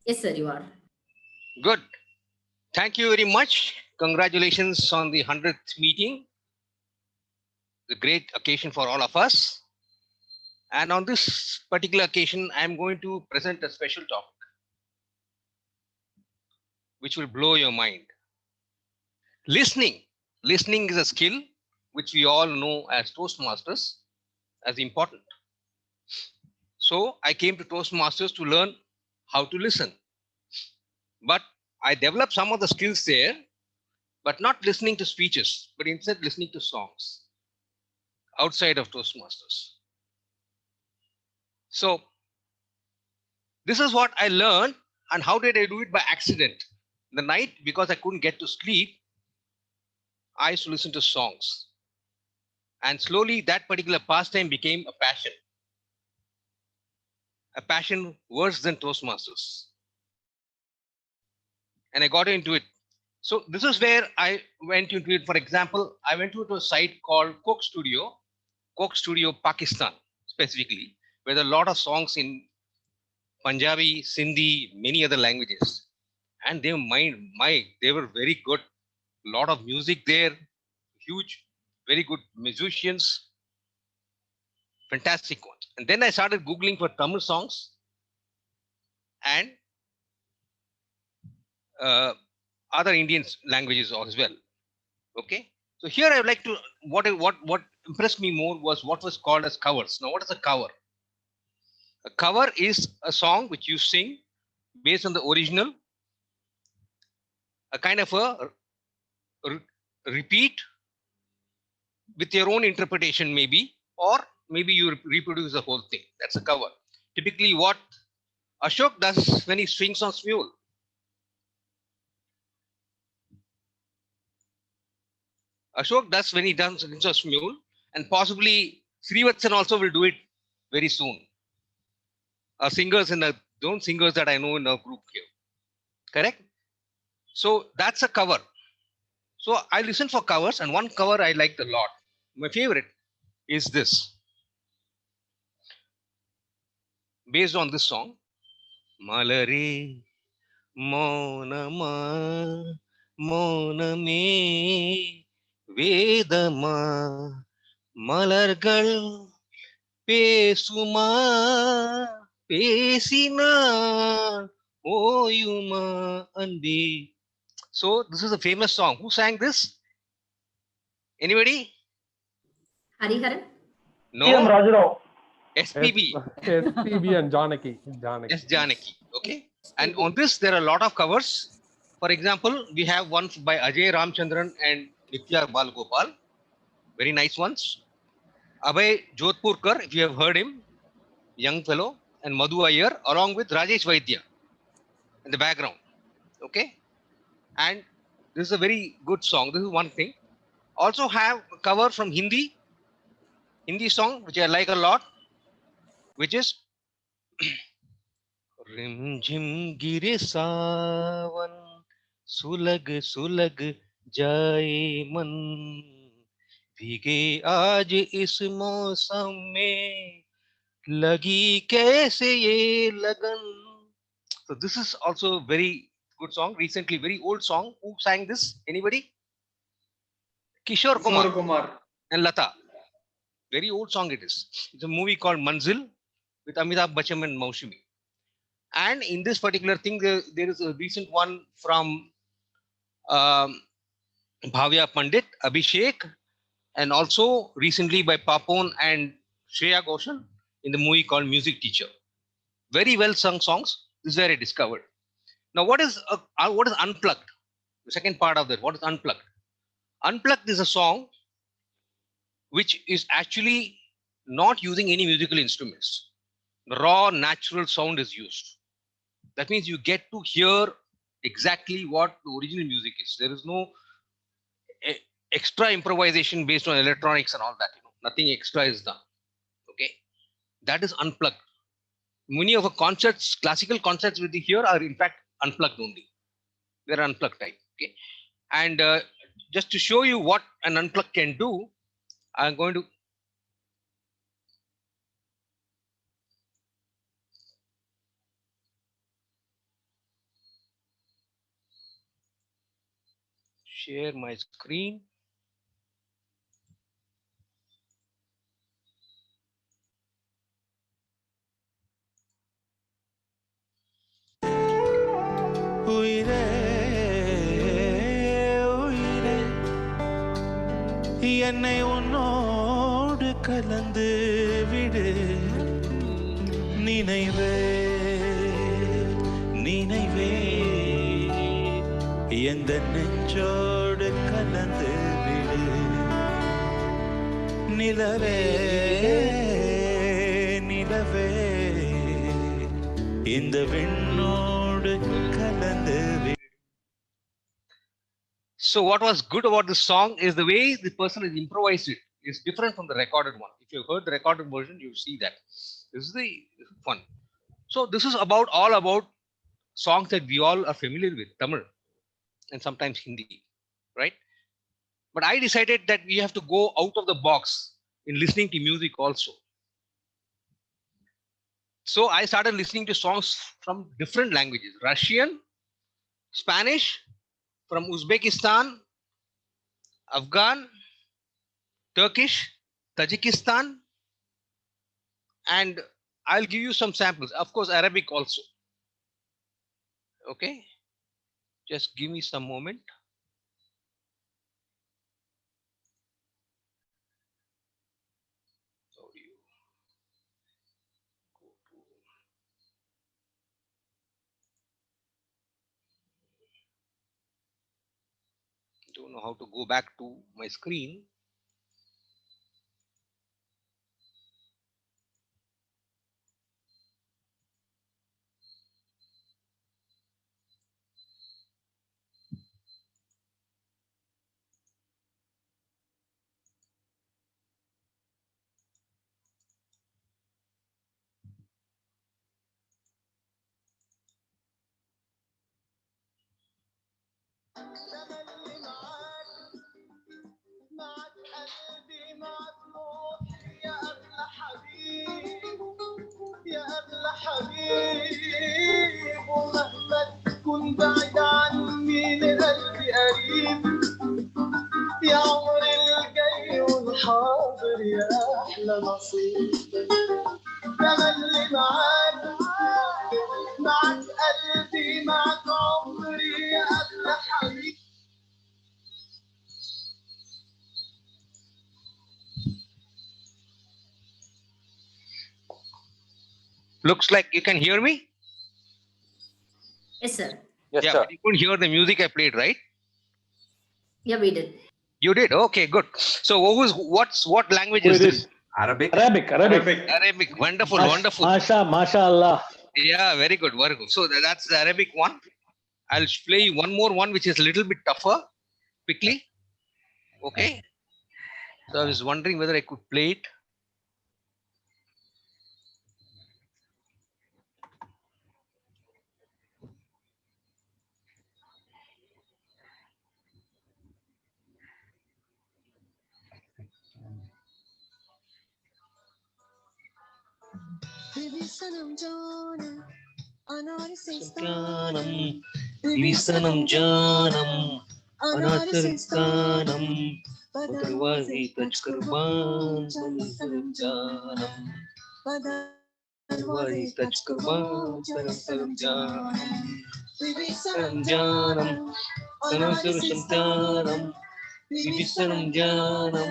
Yes, sir, you are. Good. Thank you very much. Congratulations on the 100th meeting. The great occasion for all of us. And on this particular occasion, I'm going to present a special topic which will blow your mind. Listening. Listening is a skill which we all know as Toastmasters as important. So I came to Toastmasters to learn how to listen. But I developed some of the skills there, but not listening to speeches, but instead listening to songs outside of Toastmasters. So this is what I learned. And how did I do it? By accident. The night, because I couldn't get to sleep, I used to listen to songs. And slowly that particular pastime became a passion worse than Toastmasters. And I got into it. So this is where I went into it. For example, I went to a site called Coke Studio Pakistan specifically, where there are a lot of songs in Punjabi, Sindhi, many other languages. And they were very good. A lot of music there, huge, very good musicians, fantastic ones. And then I started Googling for Tamil songs and uh, other Indian languages as well. Okay. So here I would like to what impressed me more was what was called as covers. Now, what is a cover? A cover is a song which you sing based on the original, a kind of a repeat with your own interpretation, maybe, or maybe you reproduce the whole thing. That's a cover. Typically, what Ashok does when he swings on mule. Ashok does when he does swings on mule, and possibly Srivatsan also will do it very soon. Singers in the don't singers that I know in our group here. Correct? So that's a cover. So I listen for covers, and one cover I liked a lot. My favorite is this, based on this song. Malare Monama Moname Vedama Malargal Pesuma Pesina Oyuma Andi. So this is a famous song. Who sang this? Anybody? Hariharan? T.M. No? Rajarao. SPB. SPB and Janaki. Yes, Janaki. Okay. And on this, there are a lot of covers. For example, we have one by Ajay Ramchandran and Nitya Balgopal. Very nice ones. Abhay Jodhpurkar, if you have heard him, young fellow, and Madhu Iyer, along with Rajesh Vaidya in the background. Okay. And this is a very good song. This is one thing. Also have a cover from Hindi song, which I like a lot, which is Rim Jim Gire Savan सुलग सुलग जाए मन भीगे आज इस मौसम में लगी कैसे ये लगन. So this is also a very good song. Recently, very old song. Who sang this? Anybody? Kishore Kumar Kumar. and Lata. Very old song it is. It's a movie called Manzil with Amitabh Bachchan and Maushimi. And in this particular thing, there is a recent one from um, Bhavya Pandit, Abhishek, and also recently by Papon and Shreya Ghoshal in the movie called Music Teacher. Very well sung songs. This is where I discovered. Now, what is unplugged? The second part of that. What is unplugged? Unplugged is a song which is actually not using any musical instruments. The raw, natural sound is used. That means you get to hear exactly what the original music is. There is no extra improvisation based on electronics and all that. Nothing extra is done. Okay, that is unplugged. Many of our concerts, classical concerts with the here are in fact unplugged only. They're unplugged type. Okay, and just to show you what an unplugged can do, I'm going to share my screen. உயிரே உயிரே என்னை உன்னோடு கலந்து விடு நினைவே நினைவே எந்த நெஞ்சோடு கலந்து விடு நிலவே நிலவே இந்த விண்ணோடு கலந்து விடு. So what was good about this song is the way the person has improvised it is different from the recorded one. If you've heard the recorded version, you see that. This is the fun. So this is about all about songs that we all are familiar with, Tamil and sometimes Hindi, right? But I decided that we have to go out of the box in listening to music also. So I started listening to songs from different languages, Russian, Spanish, from Uzbekistan, Afghan, Turkish, Tajikistan, and I'll give you some samples. Of course, Arabic also. Okay, just give me some moment. How do you go to don't know how to go back to my screen. معك قلبي معك روحي يا أغلى حبيب يا أغلى حبيب ومهما تكون بعيد عني لقلبي قريب يا عمري الجاي والحاضر يا أحلى نصيب تملي معاك معك قلبي معك عمري يا أغلى حبيب. Looks like you can hear me. Yes, sir. Yes, Yeah, sir. but you couldn't hear the music I played, right? Yeah, we did. You did. Okay, good. So what language is this? Arabic. Arabic. Arabic. Wonderful, wonderful. MashaAllah. Yeah, very good, very good. So that's the Arabic one. I'll play you one more one which is a little bit tougher quickly. Okay. So I was wondering whether I could play it. Vivisanam janam anasarkanam Padarwazi tajkurban saram janam Padarwazi tajkurban saram janam Vivisanam janam anasarkanam Vivisanam janam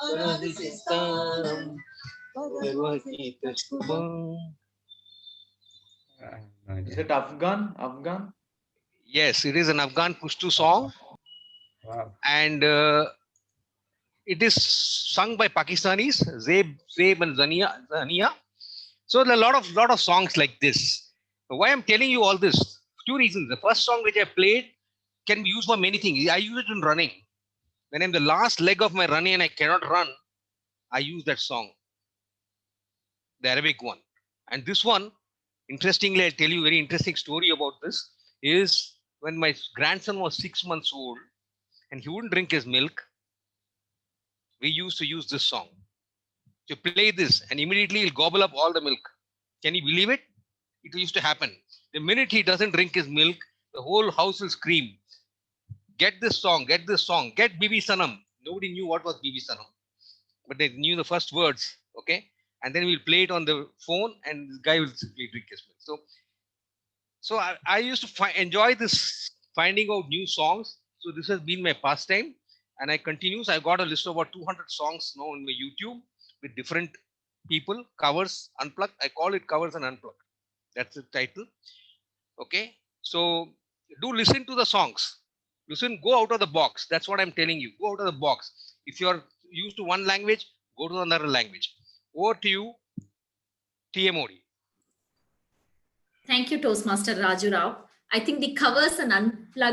anasarkanam Padarwazi tajkurban. Is it Afghan? Yes, it is an Afghan Pushtu song, Wow. and it is sung by Pakistanis, Zeb and Zania. So there are a lot of songs like this. Why I'm telling you all this? Two reasons. The first song which I played can be used for many things. I use it in running. When I'm the last leg of my running and I cannot run, I use that song, the Arabic one. And this one, interestingly, I'll tell you a very interesting story about this, is when my grandson was 6 months old and he wouldn't drink his milk, we used to use this song. To play this and immediately he'll gobble up all the milk. Can you believe it? It used to happen. The minute he doesn't drink his milk, the whole house will scream, get this song, get BB Sanam. Nobody knew what was BB Sanam, but they knew the first words. Okay. And then we'll play it on the phone and the guy will simply drink his milk. So I used to enjoy this finding out new songs. So this has been my pastime and I continue. So I got a list of about 200 songs now on my YouTube with different people, covers, unplugged. I call it covers and unplugged. That's the title. Okay. So do listen to the songs. Listen, go out of the box. That's what I'm telling you. Go out of the box. If you're used to one language, go to another language. Over to you, TMOD. Thank you, Toastmaster Raju Rao. I think the covers and unplugged